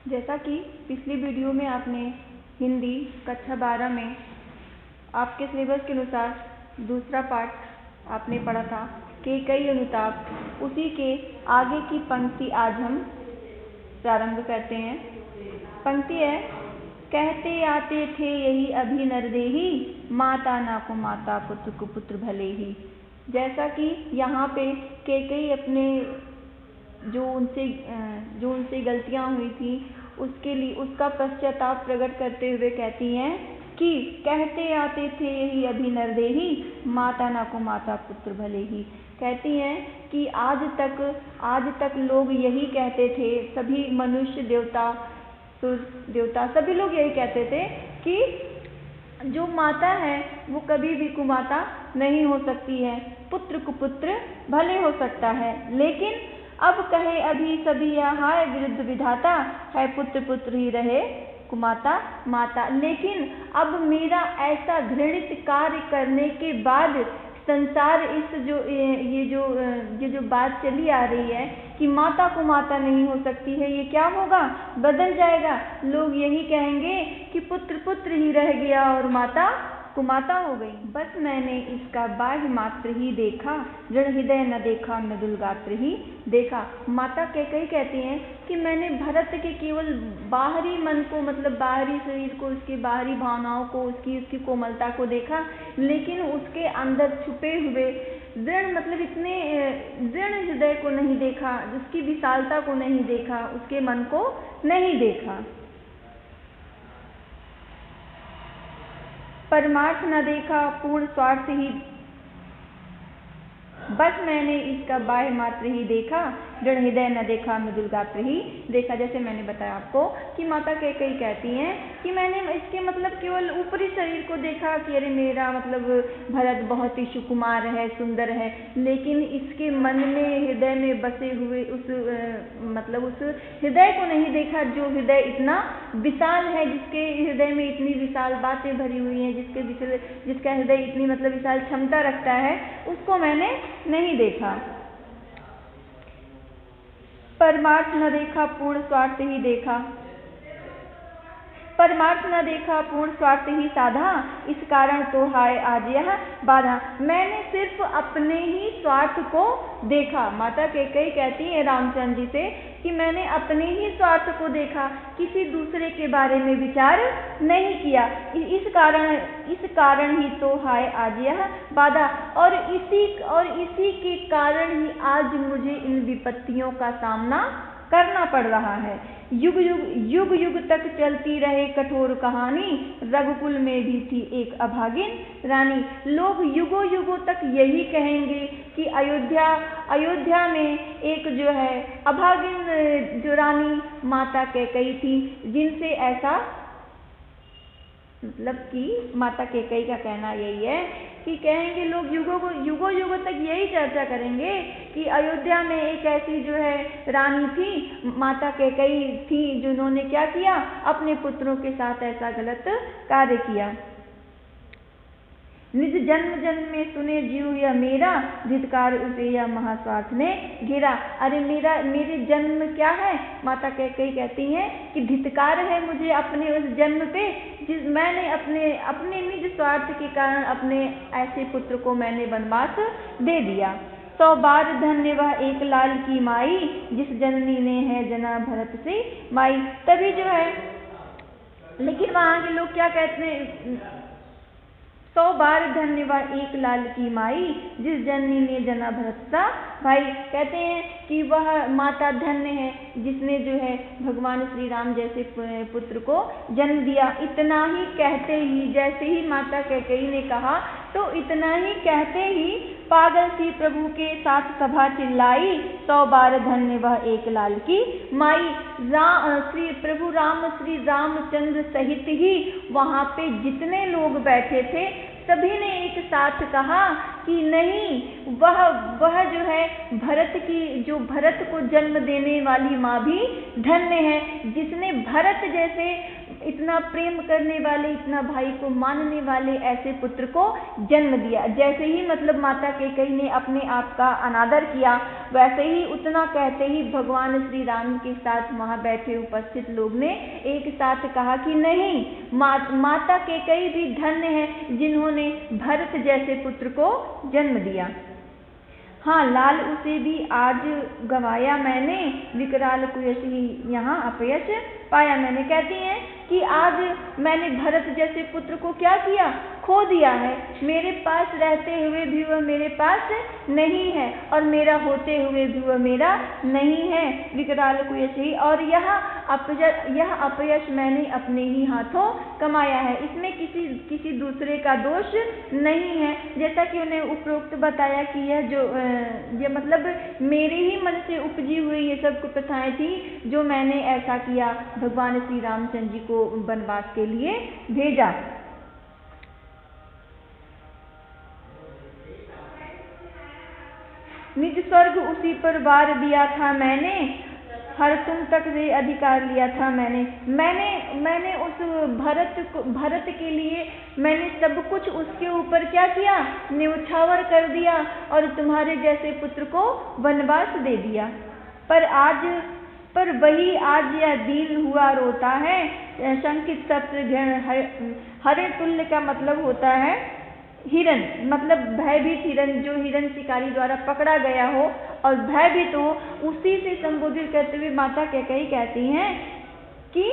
जैसा कि पिछली वीडियो में आपने हिंदी कक्षा 12 में आपके सिलेबस के अनुसार दूसरा पाठ आपने पढ़ा था कैकेयी अनुताप, उसी के आगे की पंक्ति आज हम प्रारंभ करते हैं। पंक्ति है, कहते आते थे यही अभी नरदेही, माता ना को माता पुत्र को पुत्र भले ही। जैसा कि यहाँ पे कैकेयी अपने जो उनसे गलतियाँ हुई थी उसके लिए उसका पश्चाताप प्रकट करते हुए कहती हैं कि कहते आते थे यही अभी नरदेही, माता ना को माता पुत्र भले ही। कहती हैं कि आज तक लोग यही कहते थे, सभी मनुष्य देवता देवता सभी लोग यही कहते थे कि जो माता है वो कभी भी कुमाता नहीं हो सकती है, पुत्र कुपुत्र भले हो सकता है। लेकिन अब कहे अभी सभी हाय विरुद्ध विधाता, है पुत्र पुत्र ही रहे कुमाता माता। लेकिन अब मेरा ऐसा घृणित कार्य करने के बाद संसार ये जो बात चली आ रही है कि माता को माता नहीं हो सकती है, ये क्या होगा, बदल जाएगा। लोग यही कहेंगे कि पुत्र पुत्र ही रह गया और माता कुमाता हो गई। बस मैंने इसका बाह्य मात्र ही देखा, दृढ़ हृदय न देखा, मृदुल गात्र ही देखा। माता कैकेयी कहती हैं कि मैंने भरत के केवल बाहरी मन को, मतलब बाहरी शरीर को, उसकी बाहरी भावनाओं को, उसकी कोमलता को देखा, लेकिन उसके अंदर छुपे हुए दृढ़, मतलब इतने दृढ़ हृदय को नहीं देखा, उसकी विशालता को नहीं देखा, उसके मन को नहीं देखा। परमार्थ न देखा, पूर्ण स्वार्थ ही, बस मैंने इसका बाह्य मात्र ही देखा, दृढ़ हृदय न देखा, मृदुल गात्र ही देखा। जैसे मैंने बताया आपको कि माता कैकेयी कहती हैं कि मैंने इसके मतलब केवल ऊपरी शरीर को देखा कि अरे मेरा मतलब भरत बहुत ही सुकुमार है, सुंदर है, लेकिन इसके मन में, हृदय में बसे हुए उस हृदय को नहीं देखा, जो हृदय इतना विशाल है, जिसके हृदय में इतनी विशाल बातें भरी हुई हैं, जिसका हृदय इतनी मतलब विशाल क्षमता रखता है, उसको मैंने नहीं देखा। परमार्थ न देखा, पूर्ण स्वार्थ ही देखा, परमार्थ न देखा, पूर्ण स्वार्थ ही साधा, इस कारण तो हाय आज यह बाधा। मैंने सिर्फ अपने ही स्वार्थ को देखा। माता कैकेयी कहती है रामचंद्र जी से कि मैंने अपने ही स्वार्थ को देखा, किसी दूसरे के बारे में विचार नहीं किया। इस कारण ही तो हाय आज यह बाधा, और इसी के कारण ही आज मुझे इन विपत्तियों का सामना करना पड़ रहा है। युग युग तक चलती रहे कठोर कहानी, रघुकुल में भी थी एक अभागिन रानी। लोग युगों तक यही कहेंगे कि अयोध्या में एक जो है अभागिन जो रानी माता कैकेयी थी, जिनसे ऐसा, मतलब कि माता कैकेयी का कहना यही है कि कहेंगे लोग युगों तक यही चर्चा करेंगे कि अयोध्या में एक ऐसी जो है रानी थी, माता कैकेयी थी, जिन्होंने क्या किया, अपने पुत्रों के साथ ऐसा गलत कार्य किया। निज जन्म में सुने जीव यह मेरा, धिक्कार उसे यह महास्वार्थ ने घेरा। अरे मेरे जन्म में क्या है, माता कैकेयी कहती हैं कि धिक्कार है मुझे अपने उस जन्म पे, मैंने अपने निज स्वार्थ के कारण अपने ऐसे पुत्र को मैंने वनवास दे दिया। 100 बार धन्य वह एक लाल की माई, जिस जननी ने है जना भरत से माई। तभी जो है, लेकिन वहां के लोग क्या कहते हैं, 100 बार धन्यवाद एक लाल की माई, जिस जननी ने जना भरत सा भाई। कहते हैं कि वह माता धन्य है जिसने जो है भगवान श्री राम जैसे पुत्र को जन्म दिया। इतना ही कहते ही, जैसे ही माता कैकेयी ने कहा, तो इतना ही कहते ही पागल सी प्रभु के साथ सभा चिल्लाई, 100 बार धन्य वह एक लाल की माई। प्रभु राम श्री रामचंद्र सहित ही वहां पे जितने लोग बैठे थे, सभी ने एक साथ कहा कि नहीं, वह जो है भरत को जन्म देने वाली माँ भी धन्य है, जिसने भरत जैसे इतना प्रेम करने वाले, इतना भाई को मानने वाले ऐसे पुत्र को जन्म दिया। जैसे ही मतलब माता कैकेयी ने अपने आप का अनादर किया, वैसे ही उतना कहते ही भगवान श्री राम के साथ वहाँ बैठे उपस्थित लोग ने एक साथ कहा कि नहीं, माता कैकेयी भी धन्य है जिन्होंने भरत जैसे पुत्र को जन्म दिया। हाँ, लाल उसे भी आज गवाया मैंने, विकराल कुयश ही यहाँ अपयश पाया मैंने। कहती हैं कि आज मैंने भरत जैसे पुत्र को क्या किया, खो दिया है। मेरे पास रहते हुए भी वह मेरे पास नहीं है और मेरा होते हुए भी वह मेरा नहीं है, विकराल कुयश ही। और यह अपयश मैंने अपने ही हाथों कमाया है। इसमें किसी दूसरे का दोष नहीं है। जैसा कि उन्हें उपरोक्त बताया कि ये मतलब मेरे ही मन से उपजी हुई ये सब कुप्रथाएं थी जो मैंने ऐसा किया, भगवान श्री रामचंद्र जी को वनवास के लिए भेजा। निज स्वर्ग उसी पर वार दिया था मैंने, हर तुम तक से अधिकार लिया था मैंने उस भरत के लिए मैंने सब कुछ उसके ऊपर क्या किया, न्यौछावर कर दिया और तुम्हारे जैसे पुत्र को वनवास दे दिया। पर वही आज यह दीन हुआ रोता है। शंकित शब्द हरे तुल्य का मतलब होता है हिरन, मतलब भयभीत हिरन, जो हिरन शिकारी द्वारा पकड़ा गया हो और भयभीत हो, उसी से संबोधित करते हुए माता कैकेयी कहती हैं कि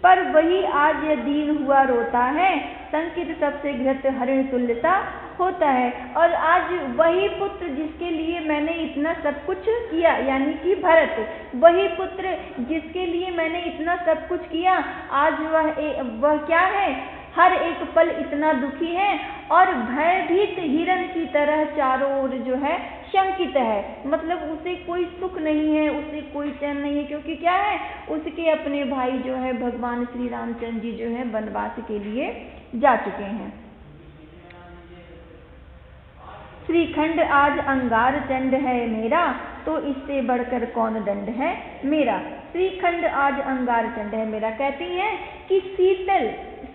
पर वही आज यह दीन हुआ रोता है, संकित सबसे घृत हरिण तुल्यता होता है। और आज वही पुत्र जिसके लिए मैंने इतना सब कुछ किया, यानी कि भरत, वही पुत्र जिसके लिए मैंने इतना सब कुछ किया, आज वह क्या है, हर एक पल इतना दुखी है और भयभीत हिरन की तरह चारों ओर जो है शंकित है। मतलब उसे कोई सुख नहीं है, उसे कोई चैन नहीं है, क्योंकि क्या है, उसके अपने भाई जो है भगवान श्री रामचंद्र जी जो है वनवास के लिए जा चुके हैं। श्रीखंड आज अंगार चंड है मेरा, तो इससे बढ़कर कौन दंड है मेरा। श्रीखंड आज अंगार चंड है मेरा। कहती हैं कि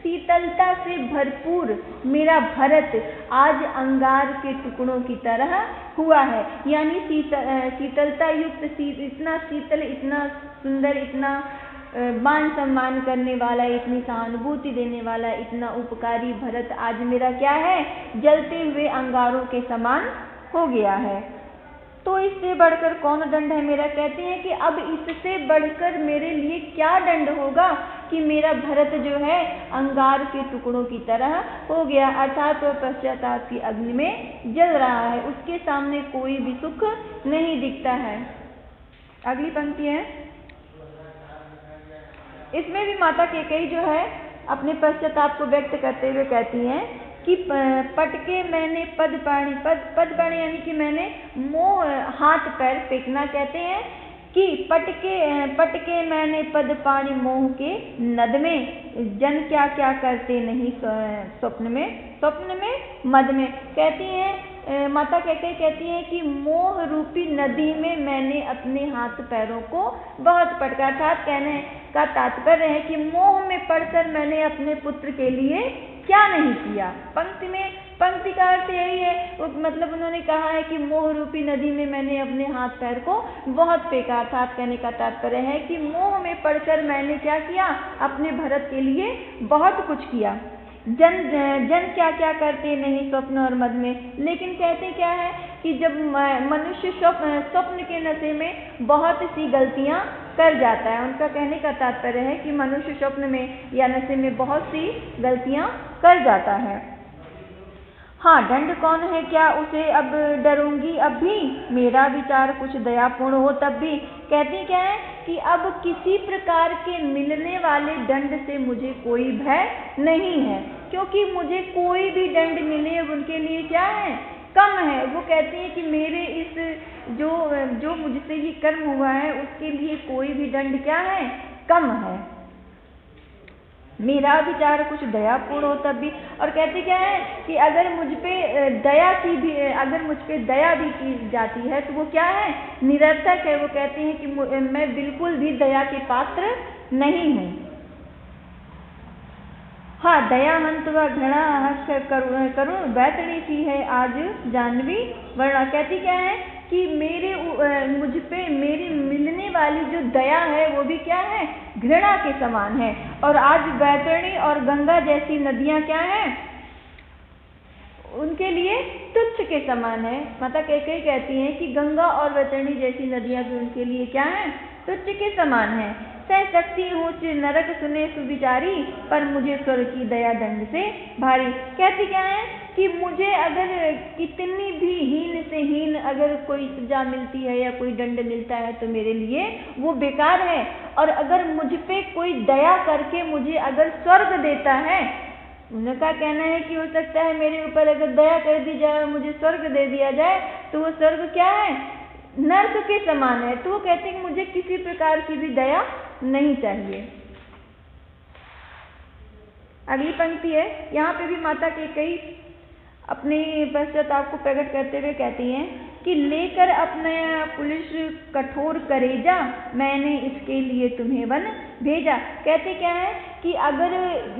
शीतलता से भरपूर मेरा भरत आज अंगार के टुकड़ों की तरह हुआ है। यानी शीतलता युक्त, इतना शीतल, इतना सुंदर, इतना मान सम्मान करने वाला, इतनी सहानुभूति देने वाला, इतना उपकारी भरत आज मेरा क्या है, जलते हुए अंगारों के समान हो गया है। तो इससे बढ़कर कौन दंड है मेरा। कहते हैं कि अब इससे बढ़कर मेरे लिए क्या दंड होगा कि मेरा भरत जो है अंगार के टुकड़ों की तरह हो गया, अर्थात वह पश्चाताप की अग्नि में जल रहा है, उसके सामने कोई भी सुख नहीं दिखता है। अगली पंक्ति है, इसमें भी माता कैकेयी जो है अपने पश्चाताप को व्यक्त करते हुए कहती हैं कि पटके मैंने पद पाणी यानी कि मैंने मोह हाथ पैर फेंकना। कहते हैं कि पटके मैंने पद पाणी मोह के नद में, जन क्या क्या करते नहीं स्वप्न में मद में। कहती हैं माता कैकेयी कहती हैं कि मोह रूपी नदी में मैंने अपने हाथ पैरों को बहुत पटका। अर्थात कहने का तात्पर्य है कि मोह में पड़कर मैंने अपने पुत्र के लिए क्या नहीं किया। पंक्ति का अर्थ यही है, मतलब उन्होंने कहा है कि मोह रूपी नदी में मैंने अपने हाथ पैर को बहुत फेंका। अर्थात कहने का तात्पर्य है कि मोह में पड़कर मैंने क्या किया, अपने भरत के लिए बहुत कुछ किया। जन क्या क्या करते नहीं स्वप्न और मद में। लेकिन कहते क्या है कि जब मनुष्य स्वप्न के नशे में बहुत सी गलतियां कर जाता है, उनका कहने का तात्पर्य है कि मनुष्य स्वप्न में या नशे में बहुत सी गलतियां कर जाता है। हाँ, दंड कौन है क्या उसे अब डरूंगी अब भी, मेरा विचार कुछ दयापूर्ण हो तब भी। कहती क्या है कि अब किसी प्रकार के मिलने वाले दंड से मुझे कोई भय नहीं है, क्योंकि मुझे कोई भी दंड मिले उनके लिए क्या है, कम है। वो कहती है कि मेरे इस जो मुझसे ये कर्म हुआ है उसके लिए कोई भी दंड क्या है, कम है। मेरा विचार कुछ दयापूर्ण हो तब भी। और कहते क्या है कि अगर मुझ पे दया भी की जाती है तो वो क्या है, निरर्थक है। वो कहते हैं कि मैं बिल्कुल भी दया के पात्र नहीं हूँ। हाँ, दया हंत व घृणा हस्त करुण बैतड़ी सी है आज जाह्नवी वर्णा। कहती क्या है कि मुझ पे मेरी मिलने वाली जो दया है वो भी क्या है, घृणा के समान है। और आज बैतरणी और गंगा जैसी नदियां क्या हैं, उनके लिए तुच्छ के समान है। माता कैकेयी कहती हैं कि गंगा और बैतरणी जैसी नदियां भी उनके लिए क्या हैं, तुच्छ के समान है। सह सकती ऊंच नरक सुने सुविचारी, पर मुझे स्वर्ग की दया दंड से भारी। कहती क्या है कि मुझे अगर कितनी भी हीन से हीन अगर कोई सजा मिलती है या कोई दंड मिलता है तो मेरे लिए वो बेकार है। और अगर मुझ पे कोई दया करके मुझे अगर स्वर्ग देता है, उनका कहना है कि हो सकता है मेरे ऊपर अगर दया कर दी जाए और मुझे स्वर्ग दे दिया जाए तो वो स्वर्ग क्या है, नर्क के समान है। तो वो कहते हैं कि मुझे किसी प्रकार की भी दया नहीं चाहिए। अगली पंक्ति है, यहाँ पे भी माता कैकेयी अपने पश्चाताप को प्रकट करते हुए कहती हैं कि लेकर अपना पुलिस कठोर करेजा, मैंने इसके लिए तुम्हें वन भेजा। कहते क्या है कि अगर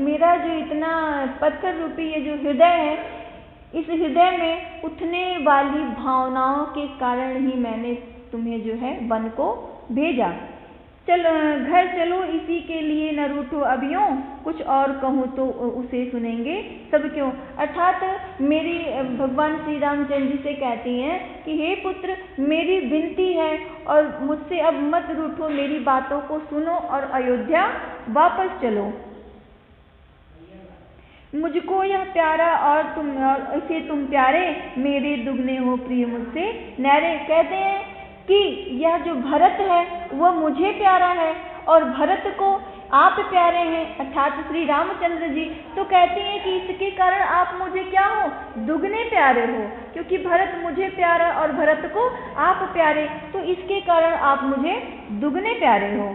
मेरा जो इतना पत्थर रूपी ये जो हृदय है, इस हृदय में उठने वाली भावनाओं के कारण ही मैंने तुम्हें जो है वन को भेजा। चलो घर चलो इसी के लिए न रूठो अभियों, कुछ और कहूँ तो उसे सुनेंगे सब क्यों। अर्थात मेरी भगवान श्री रामचंद्र जी से कहती हैं कि हे पुत्र, मेरी विनती है और मुझसे अब मत रूठो, मेरी बातों को सुनो और अयोध्या वापस चलो। मुझको यह प्यारा और इसे तुम प्यारे, मेरे दुगने हो प्रिय मुझसे न्यारे। कहते हैं कि यह जो भरत है वह मुझे प्यारा है और भरत को आप प्यारे हैं, अर्थात श्री रामचंद्र जी। तो कहते हैं कि इसके कारण आप मुझे क्या हो, दुगने प्यारे हो, क्योंकि भरत मुझे प्यारा और भरत को आप प्यारे, तो इसके कारण आप मुझे दुगने प्यारे हो।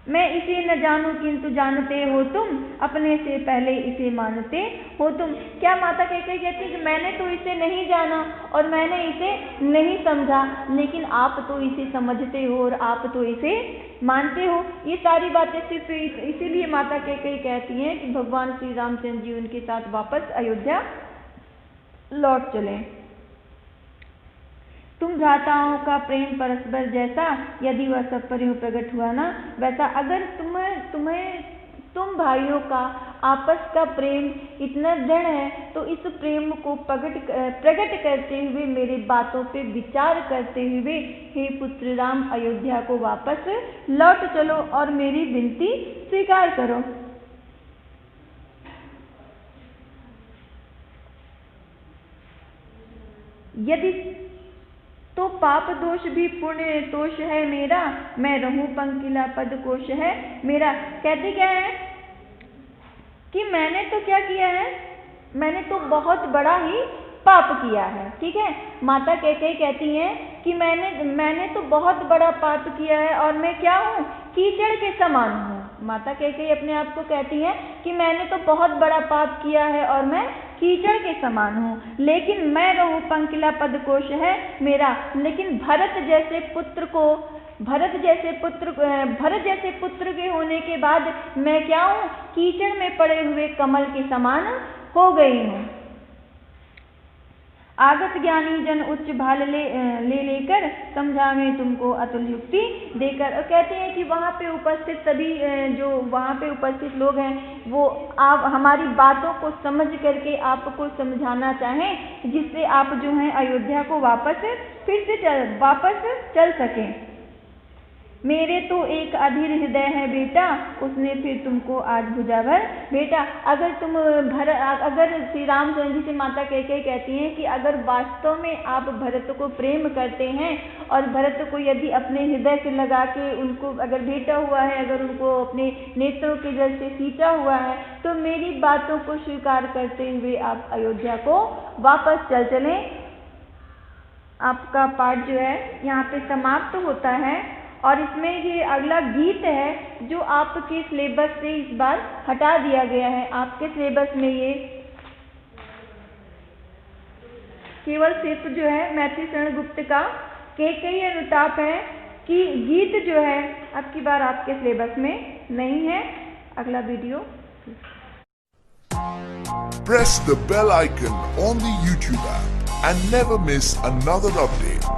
मैं इसे न जानूं किंतु जानते हो तुम, अपने से पहले इसे मानते हो तुम। क्या माता कैकेयी कहती है कि मैंने तो इसे नहीं जाना और मैंने इसे नहीं समझा, लेकिन आप तो इसे समझते हो और आप तो इसे मानते हो। ये सारी बातें सिर्फ इसीलिए माता कैकेयी कहती हैं कि भगवान श्री रामचंद्र जी उनके साथ वापस अयोध्या लौट चले। तुम भ्राताओं का प्रेम परस्पर जैसा, यदि वह सब पर यूं प्रकट हुआ ना वैसा। अगर तुम भाइयों का आपस का प्रेम इतना दृढ़ है तो इस प्रेम को प्रकट करते हुए, मेरे बातों पे विचार करते हुए, हे पुत्र राम, अयोध्या को वापस लौट चलो और मेरी विनती स्वीकार करो। यदि तो पाप दोष भी पुण्य तोष है मेरा, मैं रहूं पंकिला पद कोश है मेरा। कहते क्या है कि मैंने तो क्या किया है, मैंने तो बहुत बड़ा ही पाप किया है। ठीक है, माता कैकेयी कहती हैं कि मैंने तो बहुत बड़ा पाप किया है और मैं क्या हूँ, कीचड़ के समान हूँ। माता कैकेयी अपने आप को कहती हैं कि मैंने तो बहुत बड़ा पाप किया है और मैं कीचड़ के समान हूँ, लेकिन मैं रहूं पंकिला पद कोश है मेरा। लेकिन भरत जैसे पुत्र के होने के बाद मैं क्या हूँ, कीचड़ में पड़े हुए कमल के समान हो गई हूँ। आगत ज्ञानी जन उच्च भाल लेकर, समझावे तुमको अतुल युक्ति देकर। और कहते हैं कि वहाँ पे उपस्थित सभी जो वहाँ पे उपस्थित लोग हैं वो आप हमारी बातों को समझ करके आपको समझाना चाहें, जिससे आप जो हैं अयोध्या को वापस चल सकें। मेरे तो एक अधीर हृदय है बेटा, उसने फिर तुमको आज भुजा भर बेटा। अगर श्री रामचंद्र जी से माता कैकेयी कहती हैं कि अगर वास्तव में आप भरत को प्रेम करते हैं और भरत को यदि अपने हृदय से लगा के उनको अगर भेटा हुआ है, अगर उनको अपने नेत्रों के जल से सींचा हुआ है, तो मेरी बातों को स्वीकार करते हुए आप अयोध्या को वापस चलें। आपका पाठ जो है यहाँ पे समाप्त होता है और इसमें ये अगला गीत है जो आपके सिलेबस से इस बार हटा दिया गया है। आपके सिलेबस में ये केवल सिर्फ जो है मैथिली शरण गुप्त का कैकेयी अनुताप है कि गीत जो है अब की बार आपके सिलेबस में नहीं है। अगला video. Press the bell icon on the YouTube app and never miss another update.